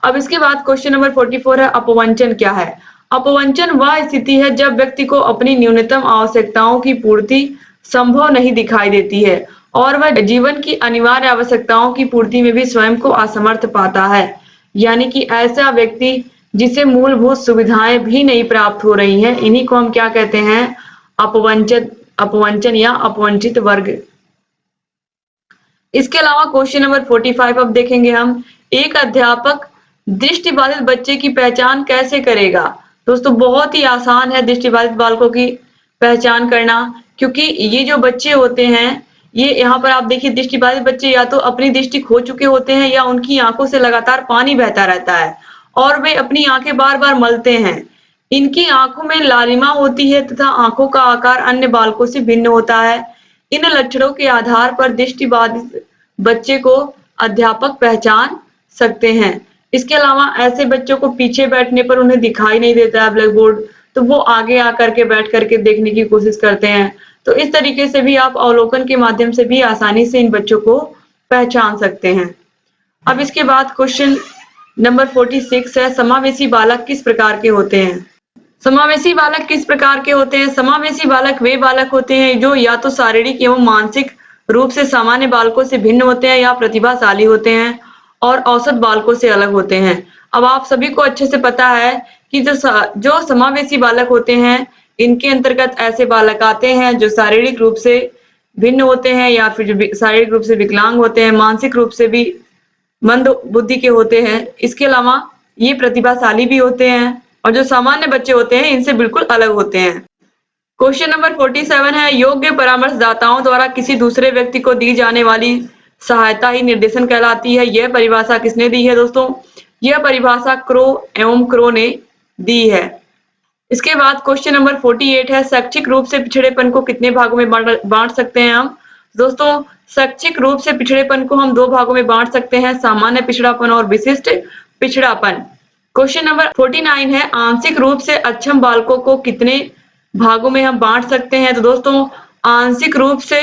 अब इसके बाद क्वेश्चन नंबर 44 है, अपवंचन क्या है। अपवंचन वह स्थिति है जब व्यक्ति को अपनी न्यूनतम आवश्यकताओं की पूर्ति संभव नहीं दिखाई देती है और वह जीवन की अनिवार्य आवश्यकताओं की पूर्ति में भी स्वयं को असमर्थ पाता है। यानी कि ऐसा व्यक्ति जिसे मूलभूत सुविधाएं भी नहीं प्राप्त हो रही हैं, इन्हीं को हम क्या कहते हैं, अपवंचन या अपवंचित वर्ग। इसके अलावा क्वेश्चन नंबर 45 अब देखेंगे हम, एक अध्यापक दृष्टिबाधित बच्चे की पहचान कैसे करेगा। दोस्तों बहुत ही आसान है दृष्टिबाधित बालकों की पहचान करना, क्योंकि ये जो बच्चे होते हैं, ये यहाँ पर आप देखिए दृष्टिबाधित बच्चे या तो अपनी दृष्टि खो चुके होते हैं या उनकी आंखों से लगातार पानी बहता रहता है और वे अपनी आंखें बार बार मलते हैं। इनकी आंखों में लालिमा होती है तथा आंखों का आकार अन्य बालकों से भिन्न होता है। इन लक्षणों के आधार पर दृष्टिबाधित बच्चे को अध्यापक पहचान सकते हैं। इसके अलावा ऐसे बच्चों को पीछे बैठने पर उन्हें दिखाई नहीं देता है ब्लैक बोर्ड, तो वो आगे आकर के बैठ करके देखने की कोशिश करते हैं। तो इस तरीके से भी आप अवलोकन के माध्यम से भी आसानी से इन बच्चों को पहचान सकते हैं। अब इसके बाद क्वेश्चन नंबर 46 है, समावेशी बालक किस प्रकार के होते हैं। समावेशी बालक किस प्रकार के होते हैं। समावेशी बालक वे बालक होते हैं जो या तो शारीरिक एवं मानसिक रूप से सामान्य बालकों से भिन्न होते हैं या प्रतिभाशाली होते हैं और औसत बालकों से अलग होते हैं। अब आप सभी को अच्छे से पता है कि जो समावेशी बालक होते हैं, इनके अंतर्गत ऐसे बालक आते हैं जो शारीरिक रूप से भिन्न होते हैं या फिर जो शारीरिक रूप से विकलांग होते हैं, मानसिक रूप से भी मंद बुद्धि के होते हैं। इसके अलावा ये प्रतिभाशाली भी होते हैं और जो सामान्य बच्चे होते हैं इनसे बिल्कुल अलग होते हैं। क्वेश्चन नंबर 47 है, योग्य परामर्शदाताओं द्वारा किसी दूसरे व्यक्ति को दी जाने वाली सहायता ही निर्देशन कहलाती है। यह परिभाषा किसने दी है दोस्तों, यह परिभाषा क्रो ने दी है। इसके बाद क्वेश्चन नंबर 48 है, शैक्षिक रूप से पिछड़ेपन को कितने भागों में बांट सकते हैं हम। दोस्तों शैक्षिक रूप से पिछड़ेपन को हम 2 भागों में बांट सकते हैं, सामान्य पिछड़ापन और विशिष्ट पिछड़ापन। क्वेश्चन नंबर 49 है, आंशिक रूप से अक्षम बालकों को कितने भागों में हम बांट सकते हैं। तो दोस्तों आंशिक रूप से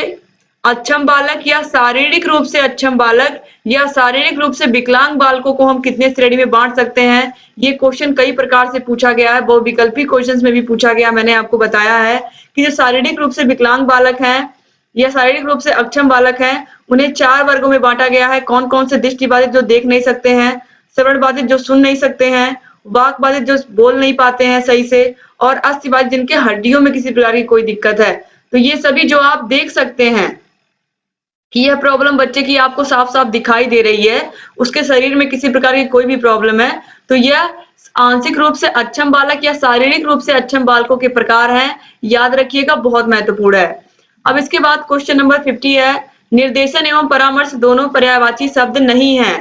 अक्षम बालक या शारीरिक रूप से अक्षम बालक या शारीरिक रूप से विकलांग बालकों को हम कितने श्रेणी में बांट सकते हैं। ये क्वेश्चन कई प्रकार से पूछा गया है, बहुविकल्पी क्वेश्चंस में भी पूछा गया। मैंने आपको बताया है कि जो शारीरिक रूप से विकलांग बालक हैं या शारीरिक रूप से अक्षम बालक हैं, उन्हें 4 वर्गों में बांटा गया है। कौन कौन से? दृष्टिबाधित जो देख नहीं सकते हैं, श्रवण बाधित जो सुन नहीं सकते हैं, वाक बाधित जो बोल नहीं पाते हैं सही से, और अस्थि बाधित जिनके हड्डियों में किसी प्रकार की कोई दिक्कत है। तो ये सभी जो आप देख सकते हैं कि यह प्रॉब्लम बच्चे की आपको साफ साफ दिखाई दे रही है, उसके शरीर में किसी प्रकार की कोई भी प्रॉब्लम है, तो यह आंशिक रूप से अक्षम बालक या शारीरिक रूप से अक्षम बालकों के प्रकार हैं। याद रखिएगा, बहुत महत्वपूर्ण है। अब इसके बाद क्वेश्चन नंबर 50 है, निर्देशन एवं परामर्श दोनों पर्यायवाची शब्द नहीं है।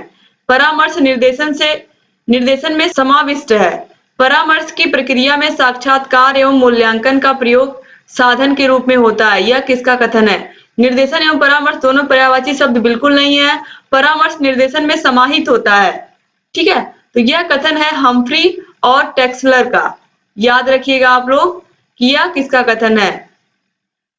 परामर्श निर्देशन में समाविष्ट है। परामर्श की प्रक्रिया में साक्षात्कार एवं मूल्यांकन का प्रयोग साधन के रूप में होता है। यह किसका कथन है? निर्देशन एवं परामर्श दोनों पर्यायवाची शब्द बिल्कुल नहीं है। परामर्श निर्देशन में समाहित होता है। ठीक है, तो यह कथन है हम्फ्री और टेक्सलर का। याद रखिएगा आप लोग कि यह किसका कथन है।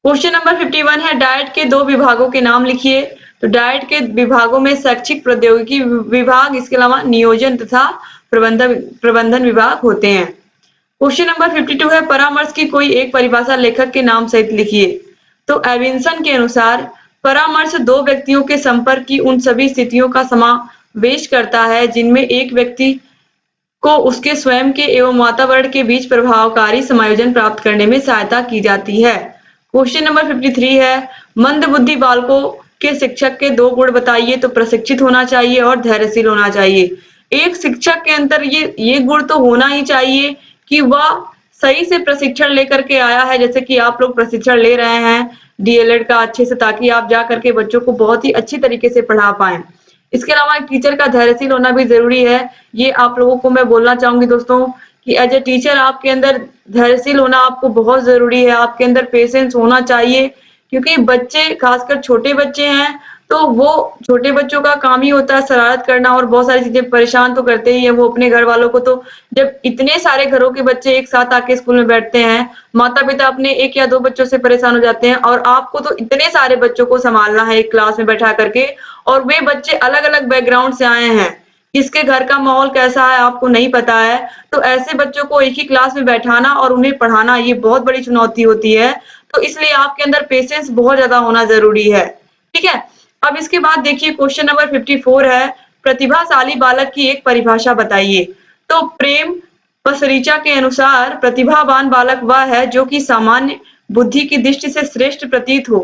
क्वेश्चन नंबर 51 है, डाइट के 2 विभागों के नाम लिखिए। तो डाइट के विभागों में शैक्षिक प्रौद्योगिकी विभाग, इसके अलावा नियोजन तथा प्रबंधन विभाग होते हैं। क्वेश्चन नंबर 52 है, परामर्श की कोई एक परिभाषा लेखक के नाम सहित लिखिए। तो एविंसन के अनुसार परामर्श 2 व्यक्तियों के संपर्क की उन सभी स्थितियों का समावेश करता है जिनमें एक व्यक्ति को उसके स्वयं के एवं वातावरण के बीच प्रभावकारी समायोजन प्राप्त करने में सहायता की जाती है। क्वेश्चन नंबर 53 है, मंदबुद्धि बालकों के शिक्षक के 2 गुण बताइए। तो प्रशिक्षित होना चाहिए और धैर्यशील होना चाहिए। एक शिक्षक के अंदर ये गुण तो होना ही चाहिए कि वह सही से प्रशिक्षण लेकर के आया है, जैसे कि आप लोग प्रशिक्षण ले रहे हैं डीएलएड का अच्छे से, ताकि आप जा करके बच्चों को बहुत ही अच्छी तरीके से पढ़ा पाएं। इसके अलावा एक टीचर का धैर्यशील होना भी जरूरी है। ये आप लोगों को मैं बोलना चाहूंगी दोस्तों कि एज ए टीचर आपके अंदर धैर्यशील होना आपको बहुत जरूरी है। आपके अंदर पेशेंस होना चाहिए, क्योंकि बच्चे, खासकर छोटे बच्चे हैं, तो वो छोटे बच्चों का काम ही होता है शरारत करना और बहुत सारी चीजें परेशान तो करते ही है वो अपने घर वालों को। तो जब इतने सारे घरों के बच्चे एक साथ आके स्कूल में बैठते हैं, माता पिता अपने 1 या 2 बच्चों से परेशान हो जाते हैं, और आपको तो इतने सारे बच्चों को संभालना है एक क्लास में बैठा करके, और वे बच्चे अलग अलग बैकग्राउंड से आए हैं, किसके घर का माहौल कैसा है आपको नहीं पता है। तो ऐसे बच्चों को एक ही क्लास में बैठाना और उन्हें पढ़ाना, ये बहुत बड़ी चुनौती होती है। तो इसलिए आपके अंदर पेशेंस बहुत ज्यादा होना जरूरी है। ठीक है, अब इसके बाद देखिए क्वेश्चन नंबर 54 है, प्रतिभाशाली बालक की एक परिभाषा बताइए। तो प्रेम पसरीचा के अनुसार प्रतिभावान बालक वह है जो कि सामान्य बुद्धि की दृष्टि से श्रेष्ठ प्रतीत हो,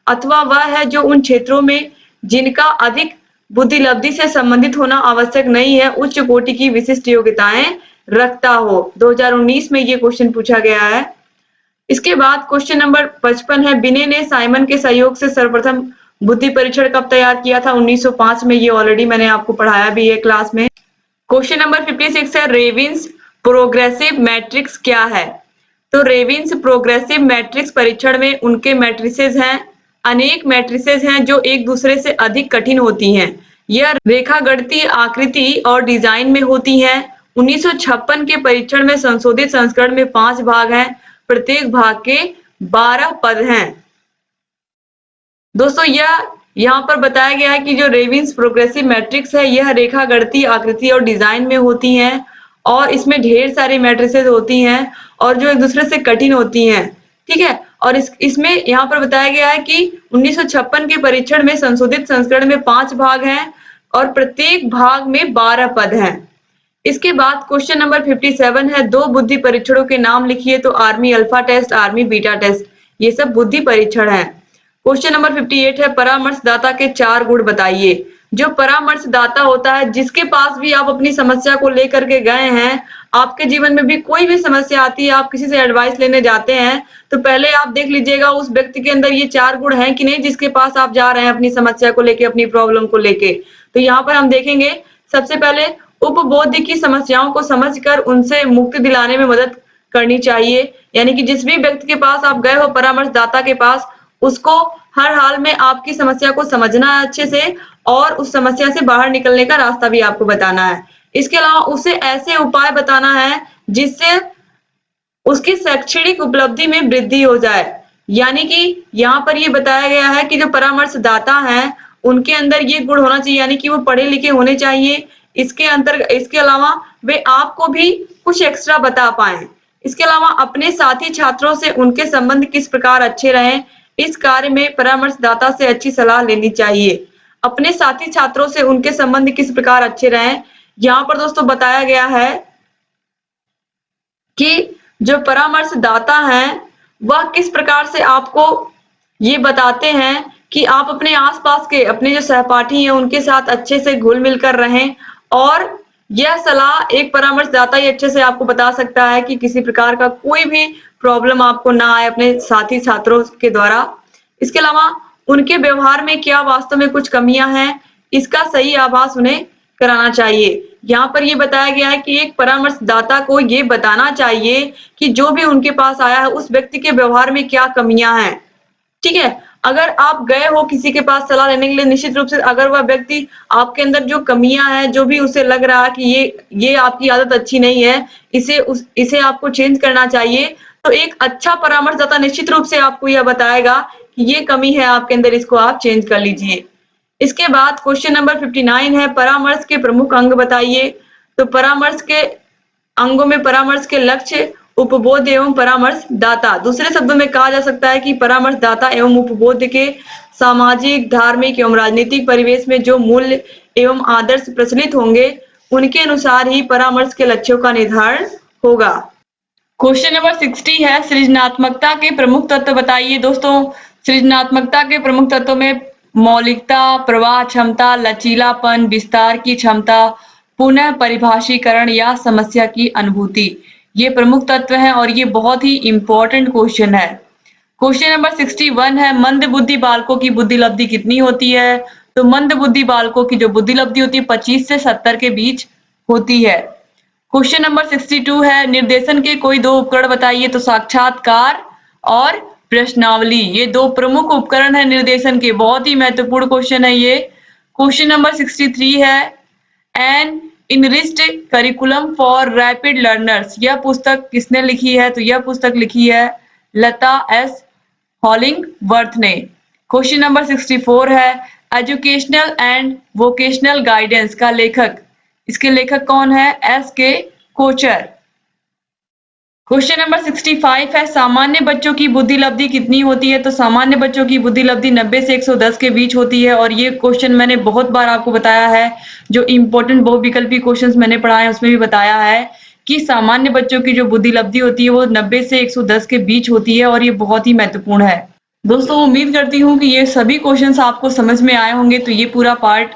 अथवा वह है जो उन क्षेत्रों में जिनका अधिक बुद्धिलब्धि से संबंधित होना आवश्यक नहीं है, उच्च कोटि की विशिष्ट योग्यताएं रखता हो। 2019 में ये क्वेश्चन पूछा गया है। इसके बाद क्वेश्चन नंबर 55 है, बिने ने साइमन के सहयोग से सर्वप्रथम बुद्धि परीक्षण कब तैयार किया था? 1905 में। ये ऑलरेडी मैंने आपको पढ़ाया भी है क्लास में। क्वेश्चन नंबर 56 है, रेविन्स प्रोग्रेसिव मैट्रिक्स क्या है? तो रेविन्स प्रोग्रेसिव मैट्रिक्स परीक्षण में उनके मैट्रिसेस हैं, अनेक मैट्रिसेस हैं जो एक दूसरे से अधिक कठिन होती हैं। यह रेखागणितीय आकृति और डिजाइन में होती हैं। 1956 के परीक्षण में संशोधित संस्करण में 5 भाग हैं, प्रत्येक भाग के 12 पद हैं। दोस्तों यह यहाँ पर बताया गया है कि जो रेविन्स प्रोग्रेसिव मैट्रिक्स है, यह रेखागणितीय आकृति और डिजाइन में होती हैं, और इसमें ढेर सारी मैट्रिसेस होती हैं और जो एक दूसरे से कठिन होती हैं। ठीक है, और इसमें यहाँ पर बताया गया है कि 1956 के परीक्षण में संशोधित संस्करण में 5 भाग हैं और प्रत्येक भाग में 12 पद हैं। इसके बाद क्वेश्चन नंबर 57 है, 2 बुद्धि परीक्षणों के नाम लिखिए। तो army alpha test, army beta test, ये सब बुद्धि परीक्षण है। क्वेश्चन नंबर 58 है, परामर्शदाता के 4 गुण बताइए। जो परामर्शदाता होता है, जिसके पास भी आप अपनी समस्या को लेकर के गए हैं, आपके जीवन में भी कोई भी समस्या आती है, आप किसी से एडवाइस लेने जाते हैं, तो पहले आप देख लीजिएगा उस व्यक्ति के अंदर ये 4 गुण हैं कि नहीं, जिसके पास आप जा रहे हैं अपनी समस्या को लेके, अपनी प्रॉब्लम को लेके। तो यहाँ पर हम देखेंगे, सबसे पहले उपबोध की समस्याओं को समझकर उनसे मुक्ति दिलाने में मदद करनी चाहिए। यानी कि जिस भी व्यक्ति के पास आप गए हो परामर्शदाता के पास, उसको हर हाल में आपकी समस्या को समझना है अच्छे से, और उस समस्या से बाहर निकलने का रास्ता भी आपको बताना है। इसके अलावा उसे ऐसे उपाय बताना है जिससे उसकी शैक्षणिक उपलब्धि में वृद्धि हो जाए। यानी कि यहाँ पर ये बताया गया है कि जो परामर्शदाता हैं उनके अंदर ये गुण होना चाहिए, यानी कि वो पढ़े लिखे होने चाहिए। इसके अलावा वे आपको भी कुछ एक्स्ट्रा बता पाए। इसके अलावा अपने साथी छात्रों से उनके संबंध किस प्रकार अच्छे रहें, इस कार्य में परामर्शदाता से अच्छी सलाह लेनी चाहिए। अपने साथी छात्रों से उनके संबंध किस प्रकार अच्छे रहें। यहाँ पर दोस्तों बताया गया है कि जो परामर्शदाता हैं वह किस प्रकार से आपको ये बताते हैं कि आप अपने आसपास के अपने जो सहपाठी हैं उनके साथ अच्छे से घुल मिल कर रहें, और यह सलाह एक परामर्शदाता ही अच्छे से आपको बता सकता है कि किसी प्रकार का कोई भी प्रॉब्लम आपको ना आए अपने साथी छात्रों के द्वारा। इसके अलावा उनके व्यवहार में क्या वास्तव में कुछ कमियां हैं, इसका सही आभास उन्हें कराना चाहिए। यहाँ पर ये बताया गया है कि एक परामर्शदाता को ये बताना चाहिए कि जो भी उनके पास आया है उस व्यक्ति के व्यवहार में क्या कमियां हैं। ठीक है, अगर आप गए हो किसी के पास सलाह लेने के लिए, निश्चित रूप से अगर वह व्यक्ति आपके अंदर जो कमियां हैं, जो भी उसे लग रहा है कि ये आपकी आदत अच्छी नहीं है, इसे आपको चेंज करना चाहिए, तो एक अच्छा परामर्शदाता निश्चित रूप से आपको यह बताएगा कि ये कमी है आपके अंदर, इसको आप चेंज कर लीजिए। इसके बाद क्वेश्चन नंबर 59 है, परामर्श के प्रमुख अंग बताइए। तो परामर्श के अंगों में परामर्श के लक्ष्य, उपबोध एवं परामर्शदाता। दूसरे शब्दों में कहा जा सकता है कि परामर्शदाता एवं उपबोध के सामाजिक, धार्मिक एवं राजनीतिक परिवेश में जो मूल्य एवं आदर्श प्रचलित होंगे उनके अनुसार ही परामर्श के लक्ष्यों का निर्धारण होगा। क्वेश्चन नंबर 60 है, सृजनात्मकता के प्रमुख तत्व बताइए। दोस्तों, सृजनात्मकता के प्रमुख तत्वों में मौलिकता, प्रवाह क्षमता, लचीलापन, विस्तार की क्षमता, पुनः परिभाषीकरण या समस्या की अनुभूति, ये प्रमुख तत्व हैं और ये बहुत ही इंपॉर्टेंट क्वेश्चन है। क्वेश्चन नंबर 61 है, मंद बुद्धि बालकों की बुद्धि लब्धि कितनी होती है। तो मंद बुद्धि बालकों की जो बुद्धि लब्धि होती है 25 से 70 के बीच होती है। क्वेश्चन नंबर 62 है, निर्देशन के कोई दो उपकरण बताइए। तो साक्षात्कार और प्रश्नावली, ये दो प्रमुख उपकरण है निर्देशन के। बहुत ही महत्वपूर्ण क्वेश्चन है ये। क्वेश्चन नंबर 63 है, an enriched curriculum for rapid learners, यह पुस्तक किसने लिखी है। तो यह पुस्तक लिखी है लता एस हॉलिंगवर्थ ने। क्वेश्चन नंबर 64 है, एजुकेशनल एंड वोकेशनल गाइडेंस का लेखक, इसके लेखक कौन है। एस के कोचर। क्वेश्चन नंबर 65 है, सामान्य बच्चों की बुद्धि लब्धि कितनी होती है। तो सामान्य बच्चों की बुद्धि लब्धि 90 से 110 के बीच होती है। और ये क्वेश्चन मैंने बहुत बार आपको बताया है, जो इंपॉर्टेंट बहुविकल्पी क्वेश्चंस मैंने पढ़ाए हैं उसमें भी बताया है कि सामान्य बच्चों की जो बुद्धि लब्धि होती है वो 90 से 110 के बीच होती है, और ये बहुत ही महत्वपूर्ण है। दोस्तों, उम्मीद करती हूँ कि ये सभी क्वेश्चंस आपको समझ में आए होंगे। तो ये पूरा पार्ट,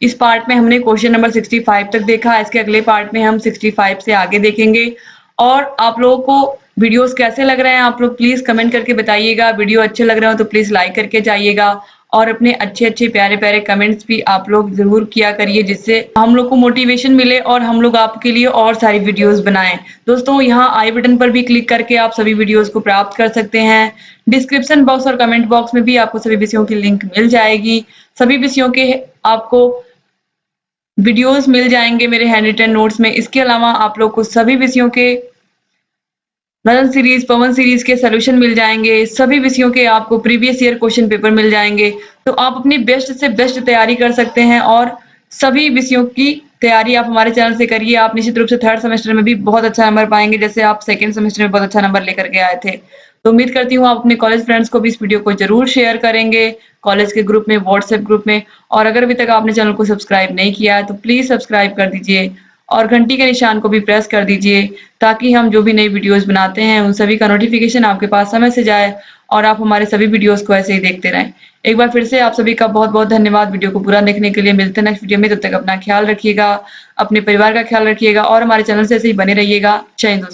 इस पार्ट में हमने क्वेश्चन नंबर 65 तक देखा। इसके अगले पार्ट में हम 65 से आगे देखेंगे। और आप लोगों को वीडियोस कैसे लग रहे हैं आप लोग प्लीज कमेंट करके बताइएगा। वीडियो अच्छे लग रहे हो तो प्लीज लाइक करके जाइएगा, और अपने अच्छे अच्छे प्यारे प्यारे कमेंट्स भी आप लोग जरूर किया करिए, जिससे हम लोग को मोटिवेशन मिले और हम लोग आपके लिए और सारी वीडियोस बनाएं। दोस्तों, यहाँ आई बटन पर भी क्लिक करके आप सभी वीडियोस को प्राप्त कर सकते हैं। डिस्क्रिप्शन बॉक्स और कमेंट बॉक्स में भी आपको सभी विषयों की लिंक मिल जाएगी। सभी विषयों के आपको वीडियोस मिल जाएंगे मेरे हैंड रिटन नोट्स में। इसके अलावा आप लोग को सभी विषयों के नलन सीरीज, पवन सीरीज के सॉल्यूशन मिल जाएंगे। सभी विषयों के आपको प्रीवियस ईयर क्वेश्चन पेपर मिल जाएंगे। तो आप अपनी बेस्ट से बेस्ट तैयारी कर सकते हैं, और सभी विषयों की तैयारी आप हमारे चैनल से करिए। आप निश्चित रूप से थर्ड सेमेस्टर में भी बहुत अच्छा नंबर पाएंगे, जैसे आप सेकंड सेमेस्टर में बहुत अच्छा नंबर लेकर के आए थे। तो उम्मीद करती हूँ आप अपने कॉलेज फ्रेंड्स को भी इस वीडियो को जरूर शेयर करेंगे, कॉलेज के ग्रुप में, व्हाट्सएप ग्रुप में। और अगर अभी तक आपने चैनल को सब्सक्राइब नहीं किया है तो प्लीज सब्सक्राइब कर दीजिए, और घंटी के निशान को भी प्रेस कर दीजिए, ताकि हम जो भी नई वीडियोस बनाते हैं उन सभी का नोटिफिकेशन आपके पास समय से जाए, और आप हमारे सभी वीडियोस को ऐसे ही देखते रहें। एक बार फिर से आप सभी का बहुत बहुत धन्यवाद वीडियो को पूरा देखने के लिए। मिलते हैं नेक्स्ट वीडियो में, तब तक अपना ख्याल रखिएगा, अपने परिवार का ख्याल रखिएगा, और हमारे चैनल से ऐसे ही बने रहिएगा। जय हिंद।